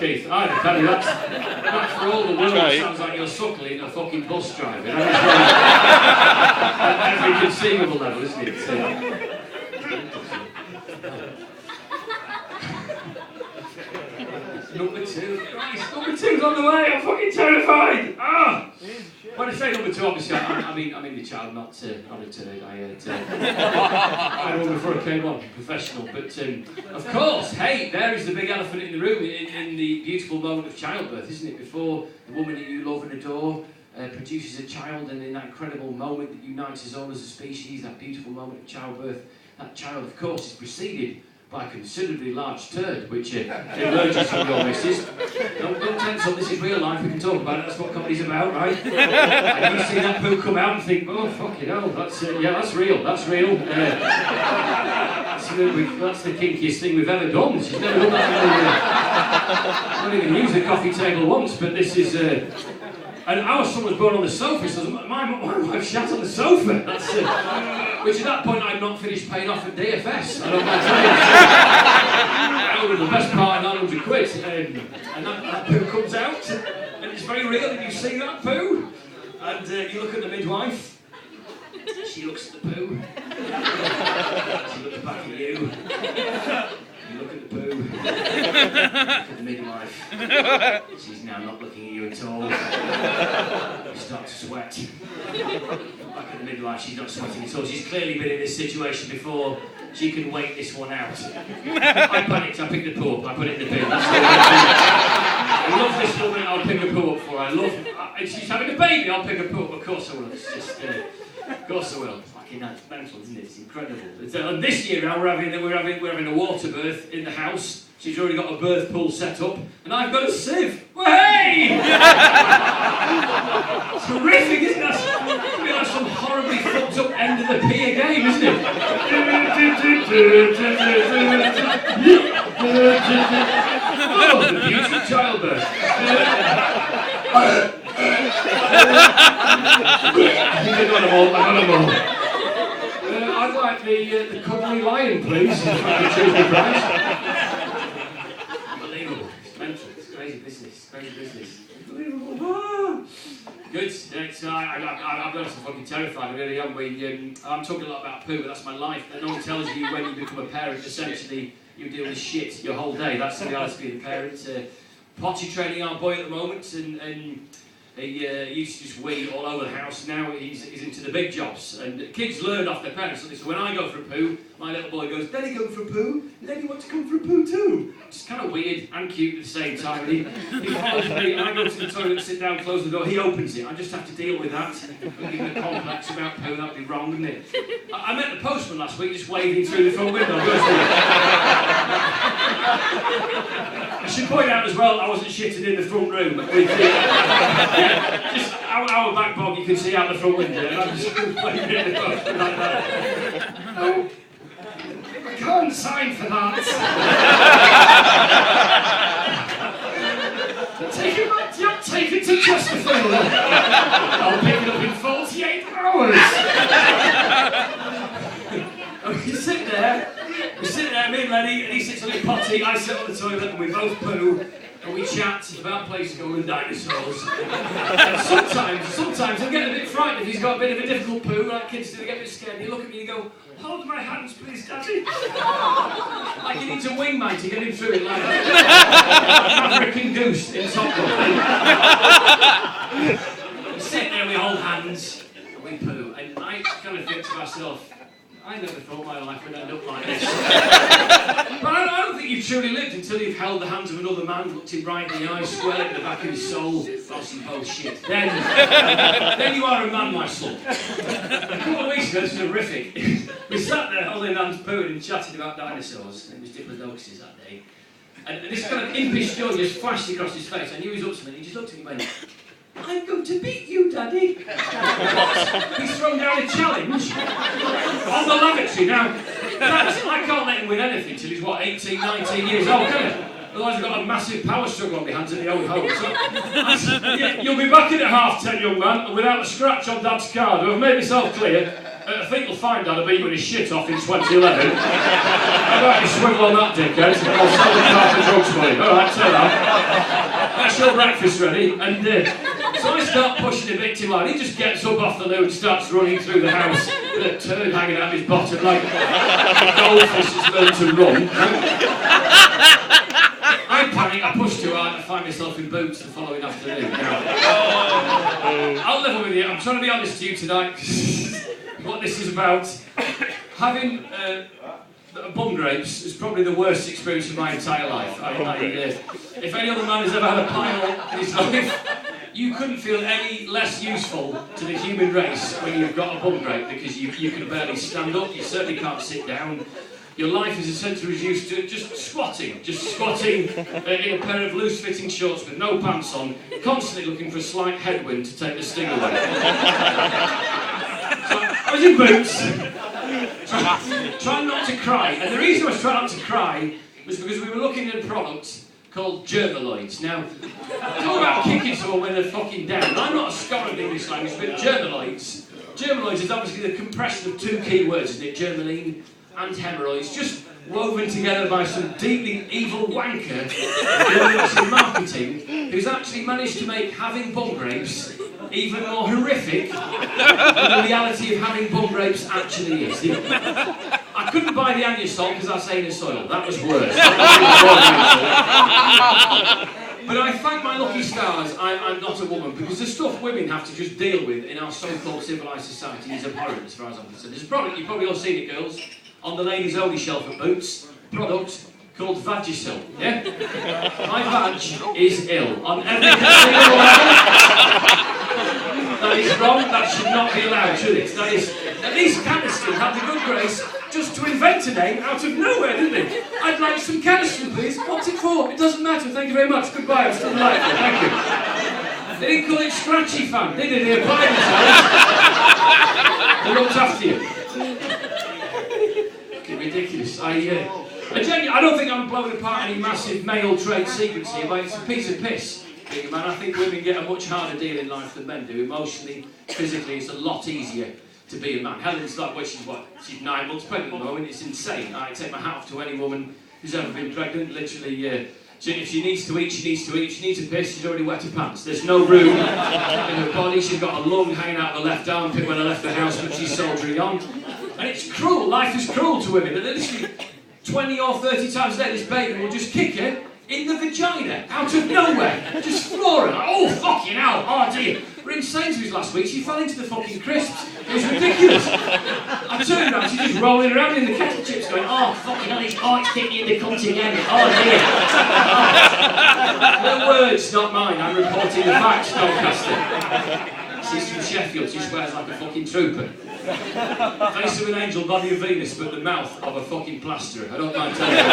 Keith. I tell you, that's for all the world. It sounds like you're suckling a fucking bus driver. At every conceivable level, isn't it? Number 2. Christ, number 2's on the way. I'm fucking terrified. Ah! When I say number 2, obviously, I mean the child, not a turd. I had one before I came on, professional. But of course, hey, there is the big elephant in the room in the beautiful moment of childbirth, isn't it? Before the woman that you love and adore produces a child, and in that incredible moment that unites us all as a species, that beautiful moment of childbirth, that child, of course, is preceded by a considerably large turd, which emerges from your missus. Don't tense up, this is real life, we can talk about it, that's what comedy's about, right? And you see that poo come out and think, oh, fucking hell, that's real. That's the kinkiest thing we've ever done. She's never done that before. Not even used the coffee table once, but this is... And our son was born on the sofa, so my wife shat on the sofa. That's which at that point I'd not finished paying off at DFS. I don't mind telling you. I ordered the best part of 900 quid, and that poo comes out, and it's very real, and you see that poo, and you look at the midwife, she looks at the poo, she looks back at you. You look at the poo, look at the midwife, she's now not looking at you at all. You start to sweat. Back at the midwife, she's not sweating at all. She's clearly been in this situation before. She can wait this one out. I panicked, I picked the poo up, I put it in the bin. That's all I love this woman, I'll pick a poo up for her. And she's having a baby, I'll pick a poo up. Of course I will. It's just, of course I will. It's mental, isn't it? It's incredible. And this year now we're having a water birth in the house. She's already got a birth pool set up, and I've got a sieve. Well, hey! It's horrific, isn't it? It's like some horribly fucked up end of the pier game, isn't it? Oh, the beauty of childbirth. I think I got them all. I'd like the cuddly lion, please. If I could choose the prize. Unbelievable. It's mental. It's crazy business. Unbelievable. Ah. Good. So I've got some fucking terrified. I really am. I'm talking a lot about poo, but that's my life. And no one tells you when you become a parent, essentially, you deal with shit your whole day. That's the reality of being a parent. Potty training our boy at the moment, and he used to just wee all over the house. Now he's into the big jobs. And kids learn off their parents. So when I go for a poo, my little boy goes, "Daddy, go for a poo? Daddy, want to come for a poo too?" It's kind of weird and cute at the same time. And he follows me, and I go to the toilet, sit down, close the door. He opens it. I just have to deal with that. Don't give him a complex about poo. That would be wrong, wouldn't it? I met the postman last week, just waving through the front window. I should point out as well, I wasn't shitting in the front room. Just our back bog, you can see out the front window, and I'm just waving in the postman like that. No, I can't sign for that. Take it to Chesterfield. I'll pick it up in 48 hours. We sit there, me and Lenny, and he sits on his potty, I sit on the toilet, and we both poo, and we chat about places going and dinosaurs. And sometimes I'm getting a bit frightened if he's got a bit of a difficult poo, like kids do, they get a bit scared, and you look at me and you go, "Hold my hands, please, Daddy." Like you need to wingman to get him through it, like an African goose in Top Gun. We sit there, we hold hands, and we poo, and I kind of think to myself, I never thought my life would end up like this. But I don't think you've truly lived until you've held the hands of another man, looked him right in the eyes, swelled at the back of his soul, lost some bullshit. Then you are a man, my son. A couple of weeks ago, this was horrific. We sat there holding hands, pooing and chatting about dinosaurs. It was Diplodocus that day. And this kind of impish joy just flashed across his face. I knew he was up to me, and he just looked at me and went, "I'm going to beat you, Daddy." He's thrown down a challenge on the lavatory. Now, I can't let him win anything till he's, 18, 19 years old, can I? Otherwise I've got a massive power struggle on my hands in the old home. So, yeah, you'll be back in at 10:30, young man, without a scratch on Dad's card. I've made myself clear. I think you'll find Dad will beat you with his shit off in 2011. How about you swivel on that, dickhead? I'll sell the car for drugs for you. Alright, say that. breakfast ready, and so I start pushing a bit too hard. He just gets up off the loo and starts running through the house with a turd hanging out his bottom like a goldfish has learned to run. I panic, I push too hard, I find myself in boots the following afternoon. Now, I'll level with you, I'm trying to be honest to you tonight, what this is about. Having bum grapes is probably the worst experience of my entire life. If any other man has ever had a pile in his life, you couldn't feel any less useful to the human race when you've got a bum grape, because you can barely stand up, you certainly can't sit down. Your life is essentially reduced to just squatting in a pair of loose-fitting shorts with no pants on, constantly looking for a slight headwind to take the sting away. So I was in boots, trying not to cry, and the reason I was trying not to cry was because we were looking at a product called Germaloids. Now, talk about kicking someone when they're fucking down. I'm not a scholar of English language, but Germaloids is obviously the compression of two key words, isn't it? Germaline and hemorrhoids, just woven together by some deeply evil wanker in marketing, who's actually managed to make having bum grapes even more horrific than the reality of having bum grapes actually is. I couldn't buy the Anusol because I say in the soil. That was worse. But I thank my lucky stars I'm not a woman, because the stuff women have to just deal with in our so-called civilised society is abhorrent as far as I'm concerned. There's a product, you've probably all seen it, girls, on the ladies' only shelf at Boots, product called Vagisil, yeah? My vag is ill on every single level. That is wrong, that should not be allowed, should it? That is, at least Caniston had the good grace just to invent a name out of nowhere, didn't it? I'd like some Caniston, please. What's it for? It doesn't matter, thank you very much. Goodbye, I'm still alive, thank you. They didn't call it Scratchy Fan, they did it by themselves. They looked after you. Ridiculous. I don't think I'm blowing apart any massive male trade secrets here, but it's a piece of piss being a man. I think women get a much harder deal in life than men do. Emotionally, physically, it's a lot easier to be a man. Helen's like, well, she's 9 months pregnant at the moment. It's insane. I take my hat off to any woman who's ever been pregnant. Literally, if she needs to eat, she needs to eat. If she needs a piss, she's already wet her pants. There's no room in her body. She's got a lung hanging out of her left armpit when I left the house, but she's soldiering on. And it's cruel. Life is cruel to women. And literally 20 or 30 times a day, this baby will just kick her in the vagina, out of nowhere. Just floor her. Like, oh, fucking hell. Oh, dear. We're in Sainsbury's last week. She fell into the fucking crisps. It was ridiculous. I turned around, she's just rolling around in the kettle chips going, oh, fucking hell, it's kicking in the cunt again. Oh, dear. No words, not mine. I'm reporting the facts, Doncaster. She's from Sheffield. She swears like a fucking trooper. Face of an angel, body of Venus, but the mouth of a fucking plasterer. I don't mind telling you.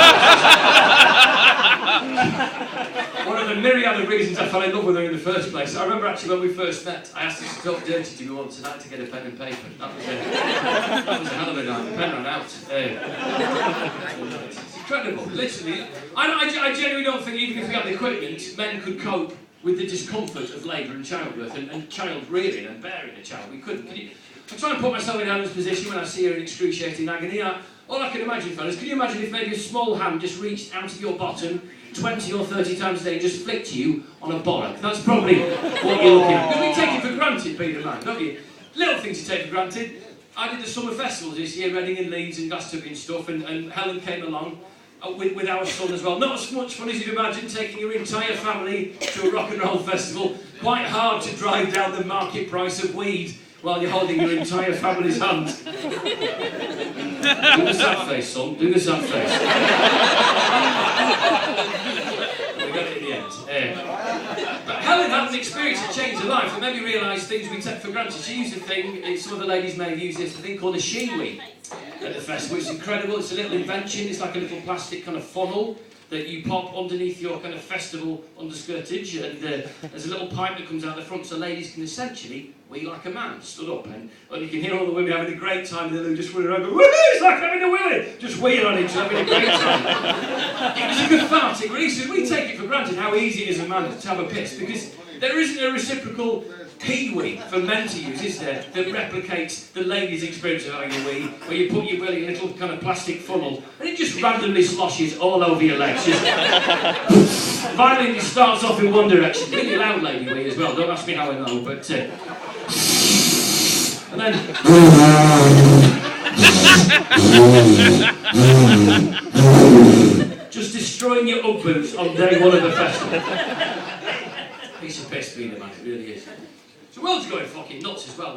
One of the myriad of reasons I fell in love with her in the first place. I remember actually when we first met, I asked her to talk dirty to me once tonight to get a pen and paper. That was a hell of a night. The pen ran out. It's incredible, literally. I genuinely don't think, even if we had the equipment, men could cope with the discomfort of labour and childbirth and child rearing and bearing a child. We couldn't. I try and put myself in Anna's position when I see her in excruciating agony. All I can imagine, fellas, can you imagine if maybe a small hand just reached out of your bottom 20 or 30 times a day and just flicked you on a bollock? That's probably what you're looking at. Because we take it for granted being a man, don't you? Little things you take for granted. I did the summer festivals this year, Reading and Leeds and Glastonbury and stuff, and Helen came along with our son as well. Not as much fun as you'd imagine, taking your entire family to a rock and roll festival. Quite hard to drive down the market price of weed while you're holding your entire family's hand. Do the sad face, son. Do the sad face. We got it in the end. But Helen had an experience that changed her life and made me realise things we take for granted. She used a thing, some of the ladies may have used this, a thing called a shiwi at the festival. It's incredible. It's a little invention. It's like a little plastic kind of funnel that you pop underneath your kind of festival underskirtage, and there's a little pipe that comes out the front so ladies can essentially wee like a man, stood up, and you can hear all the women having a great time in the loo, just running around going, woohoo, it's like having a willy, just weeing on each other, having a great time. It was a cathartic release, and we take it for granted how easy it is a man to have a piss, because there isn't a reciprocal pee-wee for men to use, is there, that replicates the lady's experience of having a wee, where you put your willy in a little kind of plastic funnel, and it just randomly sloshes all over your legs. Finally, it starts off in one direction. Really loud lady wee as well, don't ask me how I know, but... and then... just destroying your Ugg boots on day one of the festival. Piece of piss being a man, it really is. The world's going fucking nuts as well,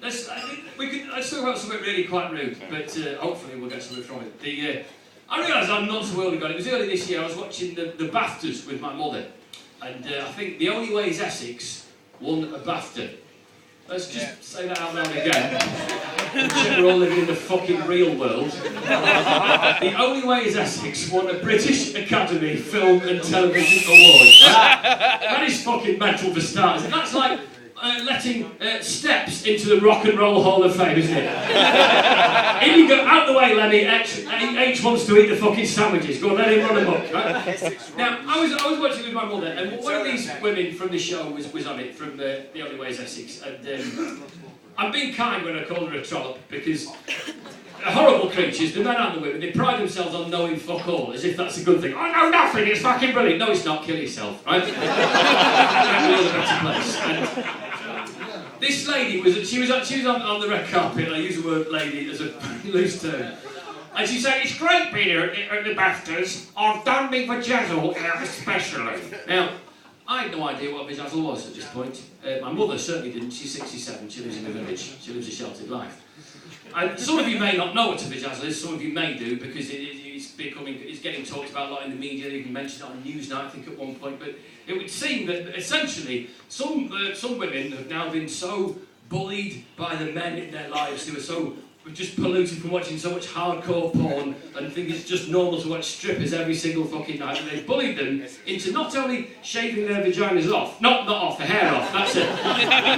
let's talk about something really quite rude, but hopefully we'll get something from it. I realised I'm not so world ago. It was early this year. I was watching the BAFTAs with my mother, and I think The Only Way is Essex won a BAFTA. Let's just say that out loud again. We're all living in the fucking real world. The Only Way is Essex won a British Academy Film and Television Award. That is fucking mental for starters. And that's like letting Steps into the Rock and Roll Hall of Fame, isn't it? If you go out the way, Lenny, H wants to eat the fucking sandwiches. Go on, let him run them up, right? Now, I was watching with my mother, and one of these women from the show was on it, from The Only Way is Essex, and I'm being kind when I call her a trollop, because they're horrible creatures, the men and the women, they pride themselves on knowing fuck all, as if that's a good thing. I know nothing, it's fucking brilliant. No, it's not, kill yourself, right? Get to a better place. And this lady she was on the red carpet, and I use the word lady as a loose term. And she said, it's great being here at the BAFTAs. I've done me vajazzle especially. Now, I had no idea what vajazzle was at this point. My mother certainly didn't. She's 67, she lives in a village. She lives a sheltered life. And some of you may not know what a vajazzle is, some of you may do, because it's getting talked about a lot in the media. They even mentioned it on Newsnight, I think, at one point. But it would seem that essentially some women have now been so bullied by the men in their lives who are so just polluted from watching so much hardcore porn and think it's just normal to watch strippers every single fucking night, and they've bullied them into not only shaving their vaginas off, not off, the hair off, that's a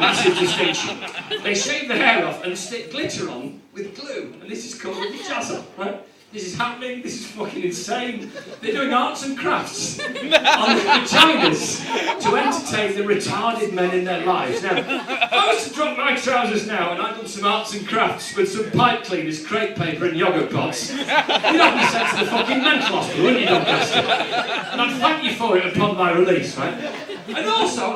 massive distinction. They shave the hair off and stick glitter on with glue, and this is called a vajazzle, right? This is happening, this is fucking insane. They're doing arts and crafts on vaginas to entertain the retarded men in their lives. Now, if I was to drop my trousers now and I'd done some arts and crafts with some pipe cleaners, crepe paper and yoghurt pots, you'd have me sent to the fucking mental hospital, wouldn't you, Doncaster? And I'd thank you for it upon my release, right? And also,